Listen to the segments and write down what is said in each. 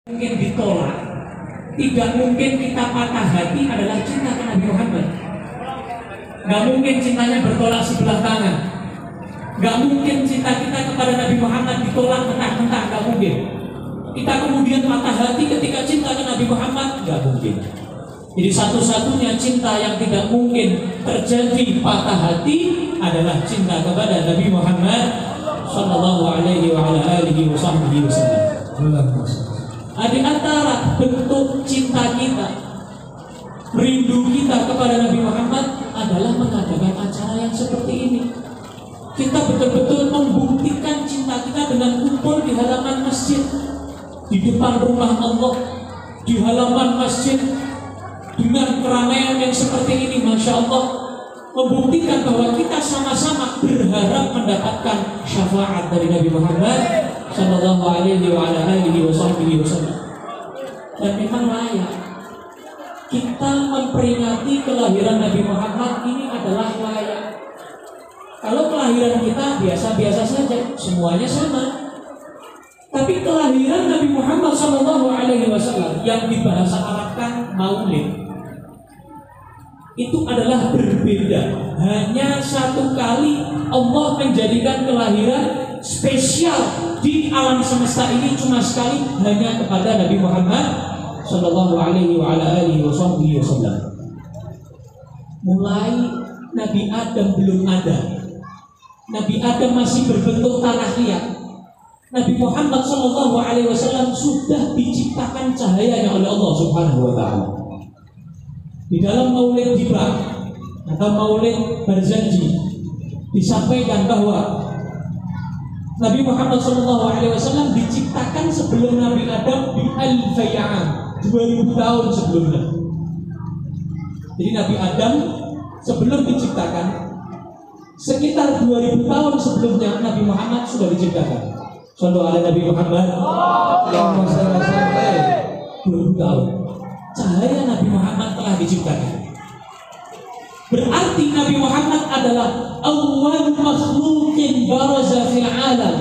Mungkin ditolak, tidak mungkin kita patah hati adalah cinta ke Nabi Muhammad. Gak mungkin cintanya bertolak sebelah tangan. Gak mungkin cinta kita kepada Nabi Muhammad ditolak mentah-mentah, gak mungkin. Kita kemudian patah hati ketika cinta ke Nabi Muhammad, gak mungkin. Jadi satu-satunya cinta yang tidak mungkin terjadi patah hati adalah cinta kepada Nabi Muhammad Sallallahu Alaihi Wasallam. Di antara bentuk cinta kita, rindu kita kepada Nabi Muhammad adalah mengadakan acara yang seperti ini. Kita betul-betul membuktikan cinta kita dengan kumpul di halaman masjid, di depan rumah Allah, di halaman masjid, dengan keramaian yang seperti ini, Masya Allah, membuktikan bahwa kita sama-sama berharap mendapatkan syafaat dari Nabi Muhammad Sallallahu Alaihi Wasallam. Dan memang layak kita memperingati kelahiran Nabi Muhammad, ini adalah layak. Kalau kelahiran kita biasa-biasa saja, semuanya sama. Tapi kelahiran Nabi Muhammad Sallallahu Alaihi Wasallam yang dibahasa Arabkan Maulid, itu adalah berbeda. Hanya satu kali Allah menjadikan kelahiran spesial di alam semesta ini, cuma sekali, hanya kepada Nabi Muhammad Sallallahu Alaihi Wasallam. Mulai Nabi Adam belum ada, Nabi Adam masih berbentuk tanah liat, Nabi Muhammad Sallallahu Alaihi Wasallam sudah diciptakan cahayanya oleh Allah Subhanahu Wa Taala. Di dalam Maulid Jibril atau Maulid Barzanji disampaikan bahwa Nabi Muhammad SAW diciptakan sebelum Nabi Adam di Al-Fayya'am, 2000 tahun sebelumnya. Jadi Nabi Adam sebelum diciptakan, sekitar 2000 tahun sebelumnya Nabi Muhammad sudah diciptakan. Sallu ala Nabi Muhammad 2000 tahun. Cahaya Nabi Muhammad telah diciptakan. Berarti Nabi Muhammad adalah awwal makhluqin baraza fil alam.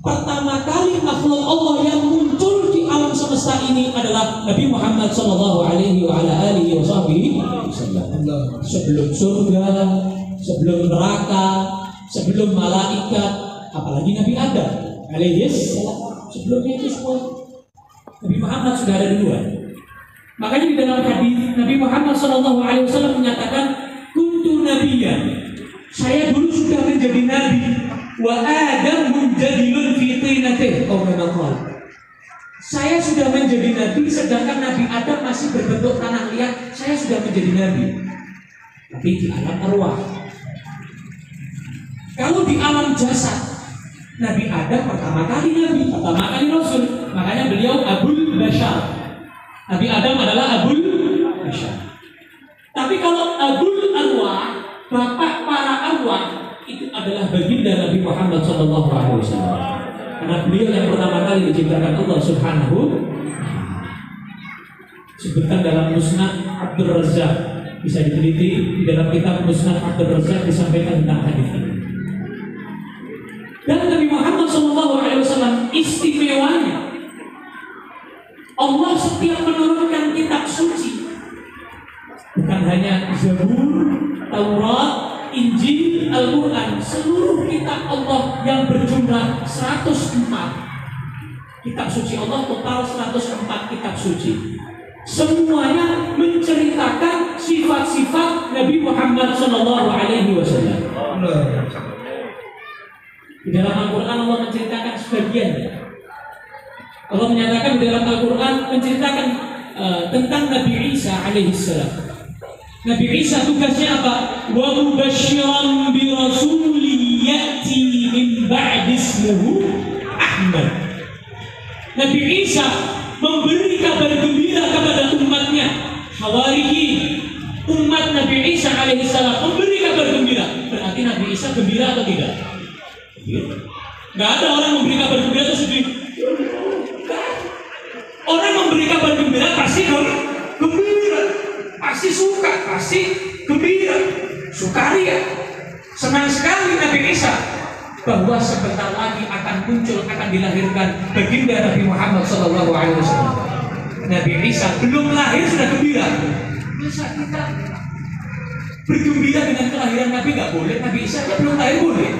Pertama kali makhluk Allah yang muncul di alam semesta ini adalah Nabi Muhammad Sallallahu Alaihi Wasallam. Sebelum surga, sebelum neraka, sebelum malaikat, apalagi Nabi Adam alaihis salam. Sebelumnya itu semua Nabi Muhammad sudah ada duluan. Makanya di dalam hadis Nabi Muhammad SAW menyatakan, kuntu nabiyyan, saya dulu sudah menjadi nabi, wa Adam munjadilun fi tinatih, saya sudah menjadi nabi, sedangkan Nabi Adam masih berbentuk tanah liat. Saya sudah menjadi nabi, tapi di alam arwah. Kalau di alam jasad, Nabi Adam pertama kali nabi, pertama kali rasul, makanya beliau Abul Bashar. Nabi Adam adalah Abul Bashar. Tapi kalau Abul Arwah, bapak para arwah, itu adalah baginda Nabi Muhammad SAW. Karena beliau yang pertama kali diciptakan Allah Subhanahu. Sebutkan dalam Musnad Abdul Razak, bisa diteliti di dalam kitab Musnad Abdul Razak disampaikan tentang hadis ini. Dan Nabi Muhammad SAW istimewanya, Allah setiap menurunkan kitab suci, bukan hanya Zabur, Taurat, Injil, Al-Quran, seluruh kitab Allah yang berjumlah 104 kitab suci Allah, total 104 kitab suci. Semuanya menceritakan sifat-sifat Nabi Muhammad SAW. Di dalam Al-Quran Allah menceritakan sebagian. Allah menyatakan di dalam Al-Quran menceritakan tentang Nabi Isa alaihissalam. Nabi Isa tugasnya apa? Wa mubasysyiran bi rasulin ya'ti min ba'di ismihi Ahmad. Nabi Isa memberi kabar gembira kepada umatnya, Hawariyin, umat Nabi Isa alaihissalam memberi kabar gembira. Berarti Nabi Isa gembira atau tidak? Nggak ada orang memberi kabar gembira terus sedih. Orang memberi kabar gembira pasti gembira, pasti suka, pasti gembira, sukaria, senang sekali Nabi Isa bahwa sebentar lagi akan muncul, akan dilahirkan baginda Nabi Muhammad SAW. Nabi Isa belum lahir sudah gembira. Masa kita bergembira dengan kelahiran Nabi nggak boleh? Nabi Isa belum lahir boleh?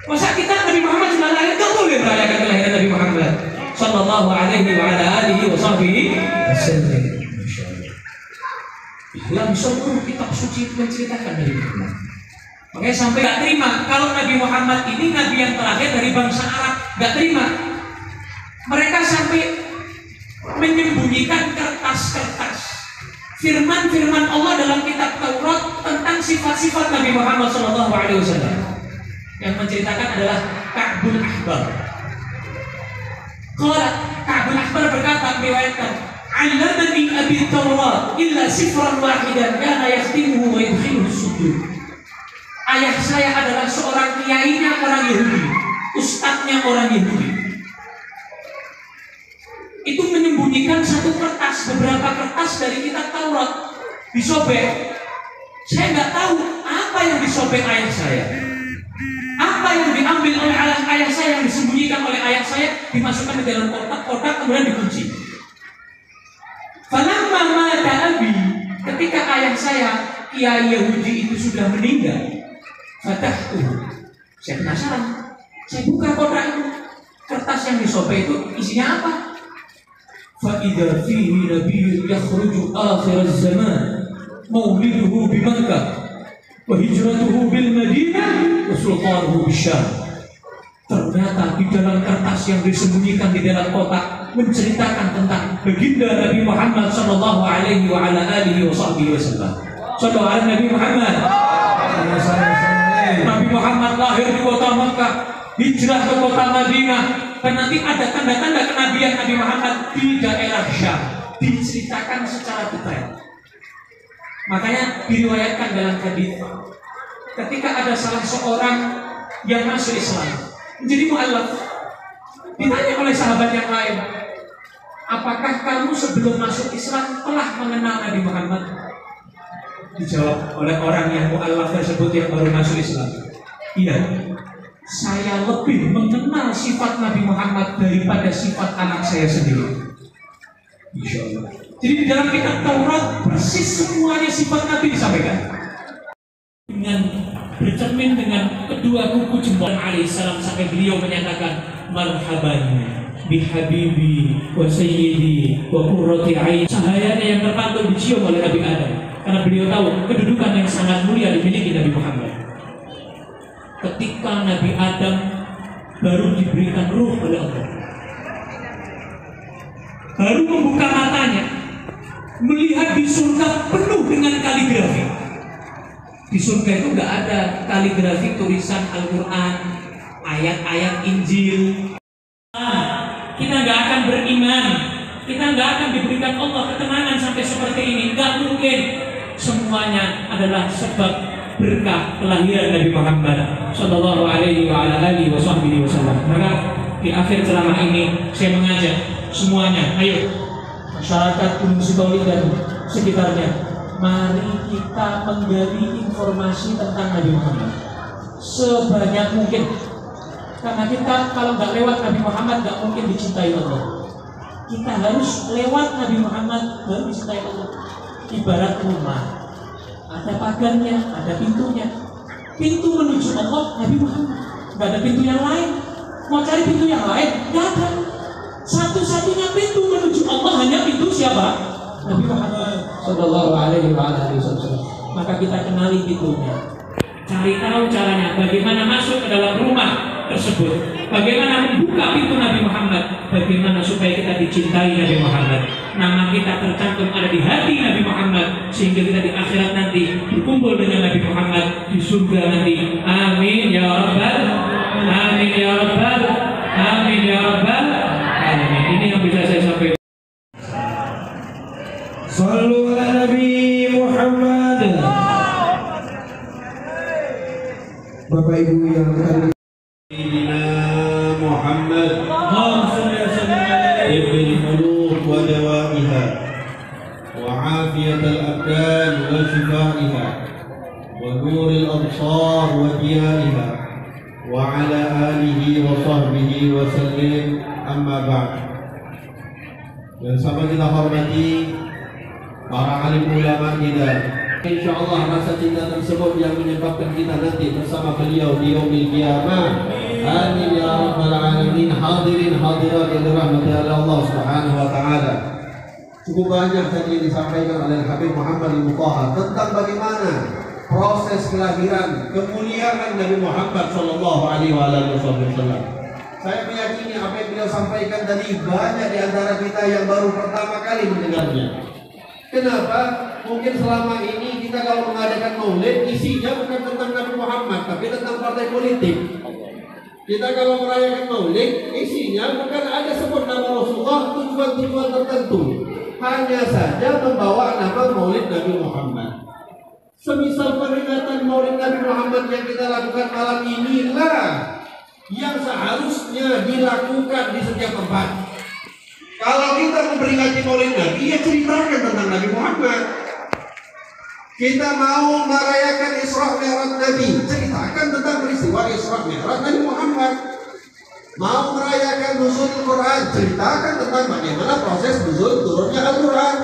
Masa kita Nabi Muhammad sudah lahir nggak boleh merayakan kelahiran Nabi Muhammad Sallallahu alaihi wa ala alihi wa sahbihi wasallam. Dalam seluruh kitab suci menceritakan Nabi Muhammad. Makanya sampai gak terima kalau Nabi Muhammad ini Nabi yang terakhir dari bangsa Arab. Gak terima. Mereka sampai menyembunyikan kertas-kertas firman-firman Allah dalam kitab Taurat tentang sifat-sifat Nabi Muhammad SAW. Yang menceritakan adalah Ka'bul Ahbar. Kalau Ka'bul Ahbar berkata, meriwayatkan, "Allamani Abi Taurat illa sifran wahidan kana yakhtimuhu wa yudkhiluhu as-sujud." Ayah saya adalah seorang kiainya orang Yahudi, ustadznya orang Yahudi. Itu menyembunyikan satu kertas, beberapa kertas dari kitab Taurat, disobek. Saya nggak tahu apa yang disobek ayah saya. Apa yang diambil oleh ayah saya, yang disembunyikan oleh ayah saya, dimasukkan ke dalam kotak-kotak kemudian dikunci. Falamma mata abi, ketika ayah saya kiai Yahudi itu sudah meninggal, fatahtu, saya penasaran, saya buka kotak itu, kertas yang disobek itu isinya apa? Fa idza fihi nabiyyun yakhruju akhir az-zaman mauliduhu bi Makkah wa hijratuhu bil Madinah wa sultanuhu bisyam. Ternyata di dalam kertas yang disembunyikan di dalam kotak menceritakan tentang baginda Nabi Muhammad sallallahu alaihi wa ala alihi wasallam. Saudara Nabi Muhammad, Nabi Muhammad lahir di kota Makkah, hijrah ke kota Madinah, dan nanti ada tanda-tanda kenabian Nabi Muhammad di daerah Syam, diceritakan secara detail. Makanya diriwayatkan dalam hadis, ketika ada salah seorang yang masuk Islam menjadi mu'allaf, ditanya oleh sahabat yang lain, apakah kamu sebelum masuk Islam telah mengenal Nabi Muhammad? Dijawab oleh orang yang mu'allaf tersebut yang baru masuk Islam, iya, saya lebih mengenal sifat Nabi Muhammad daripada sifat anak saya sendiri. Insya Allah. Jadi di dalam kitab Taurat persis semuanya sifat Nabi disampaikan. Dengan bercermin dengan kedua kuku jempol alaihissalam sampai beliau menyatakan marhaban bihabibi wa sayyidi wa qurrati ain. Cahayanya yang terpantul dicium oleh Nabi Adam, karena beliau tahu kedudukan yang sangat mulia dimiliki Nabi Muhammad. Ketika Nabi Adam baru diberikan ruh oleh Allah, baru membuka matanya, melihat di surga penuh dengan kaligrafi. Di surga itu nggak ada kaligrafi tulisan Al-Quran, ayat-ayat Injil. Kita nggak akan beriman kita nggak akan diberikan Allah ketenangan sampai seperti ini. Nggak mungkin. Semuanya adalah sebab berkah kelahiran Nabi Muhammad Sallallahu Alaihi Wasallam. Maka di akhir ceramah ini saya mengajak semuanya, ayo masyarakat Gunung Sitoli dan sekitarnya, mari kita menggali informasi tentang Nabi Muhammad sebanyak mungkin. Karena kita kalau nggak lewat Nabi Muhammad nggak mungkin dicintai Allah. Kita harus lewat Nabi Muhammad baru dicintai Allah. Ibarat rumah, ada pagarnya, ada pintunya. Pintu menuju Allah Nabi Muhammad. Nggak ada pintu yang lain. Mau cari pintu yang lain, nggak ada. Satu-satunya pintu menuju Allah hanya pintu siapa? Nabi Muhammad Sallallahu Alaihi Wasallam. Maka kita kenali pintunya. Cari tahu caranya, bagaimana masuk ke dalam rumah tersebut, bagaimana membuka pintu Nabi Muhammad, bagaimana supaya kita dicintai Nabi Muhammad, nama kita tercantum ada di hati Nabi Muhammad, sehingga kita di akhirat nanti berkumpul dengan Nabi Muhammad di surga nanti. Amin ya Rabbal, amin ya Rabbal, amin ya Rabbal alamin. Ini yang bisa saya sampaikan. Sallu ala Nabi Muhammad. Bapak Ibu yang kami سيدنا محمد طب القلوب ودوائها وعافية الأبدان وشفائها ونور الأبصار وضيائها وعلى آله وصحبه وسلم أما بعد. Dan sama kita hormati para alim ulama kita. InsyaAllah rasa cinta tersebut yang menyebabkan kita nanti bersama beliau di yaumil qiyamah. Amin ya rabbal alamin. Hadirin hadirat yang dirahmati Allah Subhanahu wa taala. Cukup banyak tadi disampaikan oleh Habib Muhammad Al-Mutahhar tentang bagaimana proses kelahiran kemuliaan Nabi Muhammad sallallahu alaihi wasallam. Saya meyakini apa yang beliau sampaikan tadi banyak di antara kita yang baru pertama kali mendengarnya. Kenapa? Mungkin selama ini kita kalau mengadakan maulid isinya bukan tentang Nabi Muhammad, tapi tentang partai politik. Kita kalau merayakan maulid isinya bukan ada sebut nama Rasulullah, tujuan-tujuan tertentu. Hanya saja membawa nama maulid Nabi Muhammad. Semisal peringatan maulid Nabi Muhammad yang kita lakukan malam inilah yang seharusnya dilakukan di setiap tempat. Kalau kita memperingati maulid Nabi, ya ceritakan tentang Nabi Muhammad. Kita mau merayakan Isra Mi'raj Nabi, ceritakan tentang peristiwa Isra Mi'raj Nabi Muhammad. Mau merayakan nuzul Quran, ceritakan tentang bagaimana proses nuzul turunnya Al-Quran.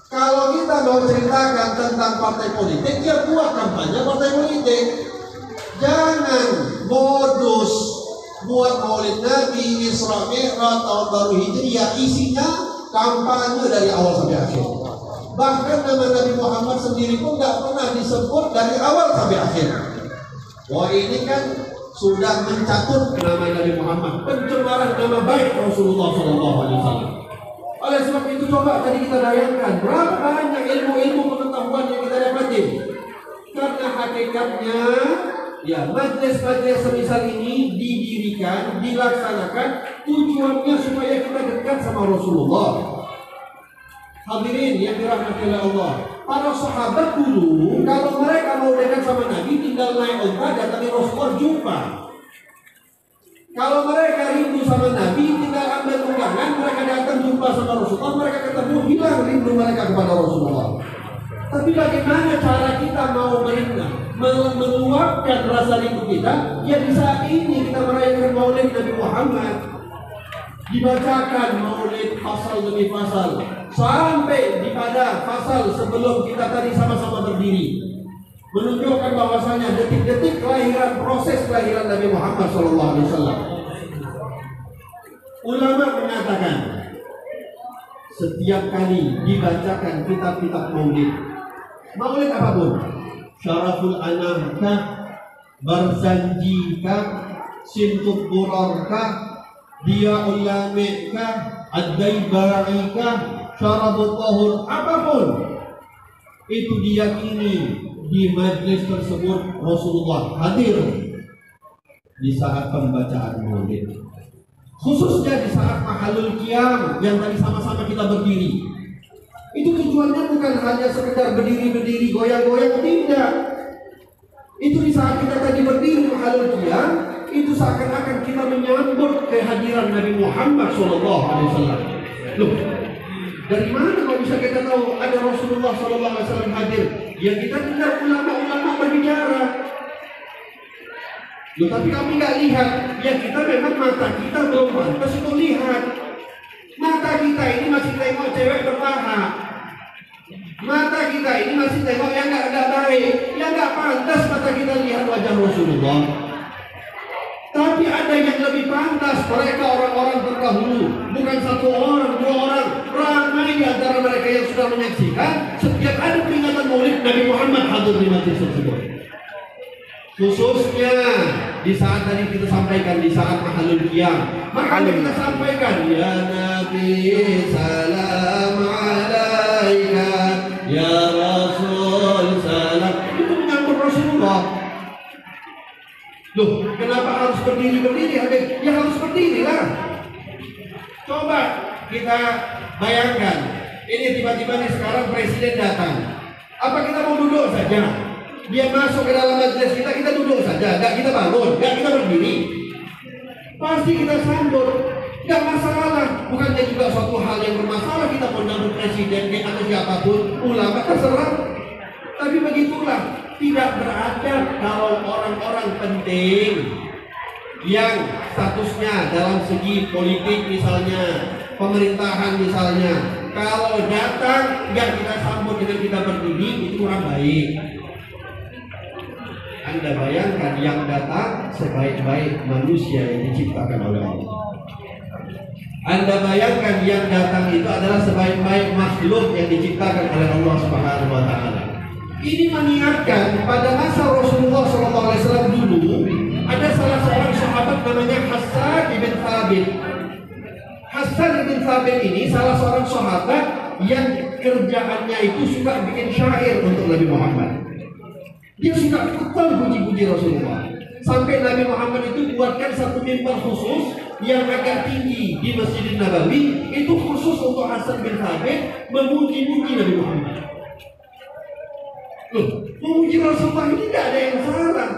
Kalau kita mau ceritakan tentang partai politik, ya buat kampanye partai politik. Jangan modus buat maulid Nabi, Isra Mi'raj, tahun baru Hijriah, isinya kampanye dari awal sampai akhir. Bahkan nama Nabi Muhammad sendiri pun tidak pernah disebut dari awal sampai akhir. Wah, ini kan sudah mencatut nama Nabi Muhammad, pencemaran nama baik Rasulullah SAW. Oleh sebab itu coba tadi kita bayangkan berapa banyak ilmu-ilmu pengetahuan yang kita dapatin. Karena hakikatnya ya majlis-majlis semisal ini didirikan, dilaksanakan tujuannya supaya kita dekat sama Rasulullah. Hadirin yang dirahmati oleh Allah, para sahabat dulu kalau mereka mau dekat sama Nabi tinggal naik unta datangi Rasulullah jumpa. Kalau mereka rindu sama Nabi tinggal ambil undangan, mereka datang jumpa sama Rasulullah, mereka ketemu, hilang rindu mereka kepada Rasulullah. Tapi bagaimana cara kita mau meluapkan rasa rindu kita? Ya di saat ini kita merayakan maulid Nabi Muhammad, dibacakan maulid pasal demi pasal sampai di pada pasal sebelum kita tadi sama-sama berdiri, menunjukkan bahwasanya detik-detik kelahiran, proses kelahiran Nabi Muhammad SAW. Ulama mengatakan setiap kali dibacakan kitab-kitab maulid, maulid apapun, Syaraful Anam kah, Barzanji kah, Simtud Durar kah, Diyaul Lami kah, Ad-Daibai kah, Syarabut Tahur, apapun itu diyakini di majlis tersebut Rasulullah hadir di saat pembacaan maulid. Khususnya di saat mahalul qiyam yang tadi sama-sama kita berdiri. Itu tujuannya bukan hanya sekedar berdiri-berdiri, goyang-goyang, tidak. Itu di saat kita tadi berdiri mahalul qiyam, itu seakan-akan kita menyambut kehadiran Nabi Muhammad SAW. Loh, dari mana kok bisa kita tahu ada Rasulullah SAW hadir? Ya kita dengar ulama-ulama berbicara. Loh, tapi kami nggak lihat. Ya kita memang mata kita belum pantas untuk lihat. Mata kita ini masih tengok cewek berpaha. Mata kita ini masih tengok yang nggak baik, yang nggak pantas mata kita lihat wajah Rasulullah. Tapi ada yang lebih pantas, mereka orang-orang terdahulu, bukan satu orang, dua orang, ramai di antara mereka yang sudah menyaksikan setiap ada peringatan Maulid Nabi Muhammad hadir di majlis tersebut. Khususnya di saat tadi kita sampaikan di saat mahalul qiyam, maka kita sampaikan ya Nabi salam alaika ya Rasul salam, itu menyambut Rasulullah. Loh, kenapa harus berdiri-berdiri? Ya harus berdiri lah. Coba kita bayangkan, ini tiba-tiba nih sekarang presiden datang. Apa kita mau duduk saja? Dia masuk ke dalam majelis kita duduk saja, nggak kita bangun, nggak kita berdiri. Pasti kita sambut, nggak masalah. Bukannya juga suatu hal yang bermasalah kita mau menyambut presiden atau siapapun, ulama terserah. Tapi begitulah, tidak beradab kalau orang-orang penting yang statusnya dalam segi politik misalnya, pemerintahan misalnya, kalau datang yang kita sambut dengan kita berdiri itu kurang baik. Anda bayangkan yang datang sebaik-baik manusia yang diciptakan oleh Allah. Anda bayangkan yang datang itu adalah sebaik-baik makhluk yang diciptakan oleh Allah Subhanahu wa taala. Ini mengingatkan pada masa Rasulullah SAW dulu ada salah seorang sahabat namanya Hassan ibn Thabit. Hassan ibn Thabit ini salah seorang sahabat yang kerjaannya itu suka bikin syair untuk Nabi Muhammad. Dia suka putar puji-puji Rasulullah. Sampai Nabi Muhammad itu buatkan satu mimbar khusus yang agak tinggi di Masjidil Nabawi, itu khusus untuk Hassan bin Thabit memuji-muji Nabi Muhammad. Loh, memuji Rasulullah ini tidak ada yang salah.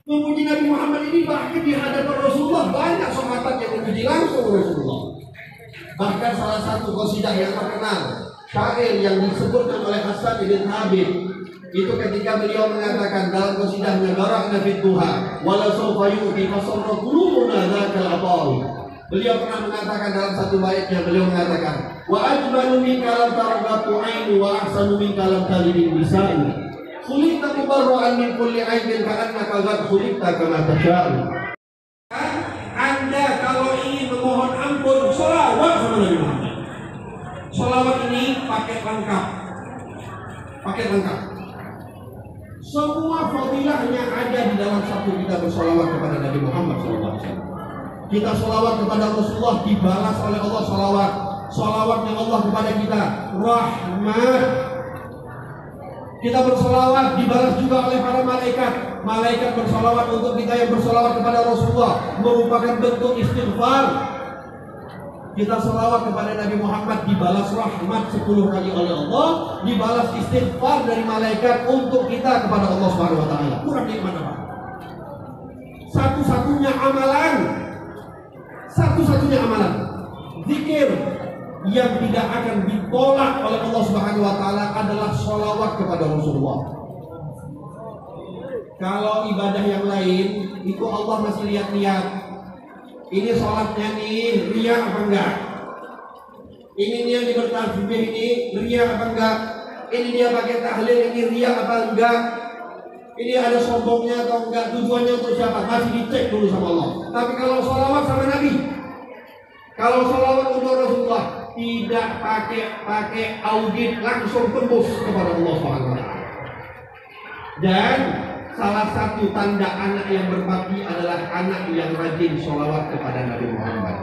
Memuji Nabi Muhammad ini bahkan di hadapan Rasulullah banyak sahabat yang memuji langsung Rasulullah. Bahkan salah satu qasidah yang terkenal, syair yang disebutkan oleh Hassan bin Thabit, itu ketika beliau mengatakan dalam qasidahnya Garakna fit duha wala sawfa yu'ti fasarra qulubuna dzakal abawi. Beliau pernah mengatakan dalam satu baitnya, beliau mengatakan wa ajmalu min kalam tarabatu ainu wa ahsanu min kalam talibin lisani khuliqta mubarra'an min kulli aibin ka'annaka qad khuliqta kama tasha'u. Anda kalau ingin memohon ampun sholawat sama Nabi Muhammad. Sholawat ini paket lengkap. Paket lengkap. Semua fadilahnya ada di dalam satu kita bersolawat kepada Nabi Muhammad SAW. Kita solawat kepada Rasulullah dibalas oleh Allah solawat. Solawatnya Allah kepada kita rahmat. Kita bersolawat dibalas juga oleh para malaikat. Malaikat bersolawat untuk kita yang bersolawat kepada Rasulullah merupakan bentuk istighfar. Kita selawat kepada Nabi Muhammad dibalas rahmat 10 kali oleh Allah, dibalas istighfar dari malaikat untuk kita kepada Allah Subhanahu wa taala. Kurang nikmat apa? Satu-satunya amalan zikir yang tidak akan ditolak oleh Allah Subhanahu wa taala adalah sholawat kepada Rasulullah. Kalau ibadah yang lain itu Allah masih lihat-lihat. Ini sholatnya nih riya apa enggak? Ini dia di bertasbih ini riya apa enggak? Ini dia pakai tahlil ini riya apa enggak? Ini ada sombongnya atau enggak? Tujuannya untuk siapa? Masih dicek dulu sama Allah. Tapi kalau sholawat sama Nabi, kalau sholawat untuk Rasulullah tidak pakai audit, langsung tembus kepada Allah SWT. Dan salah satu tanda anak yang berbakti adalah anak yang rajin sholawat kepada Nabi Muhammad.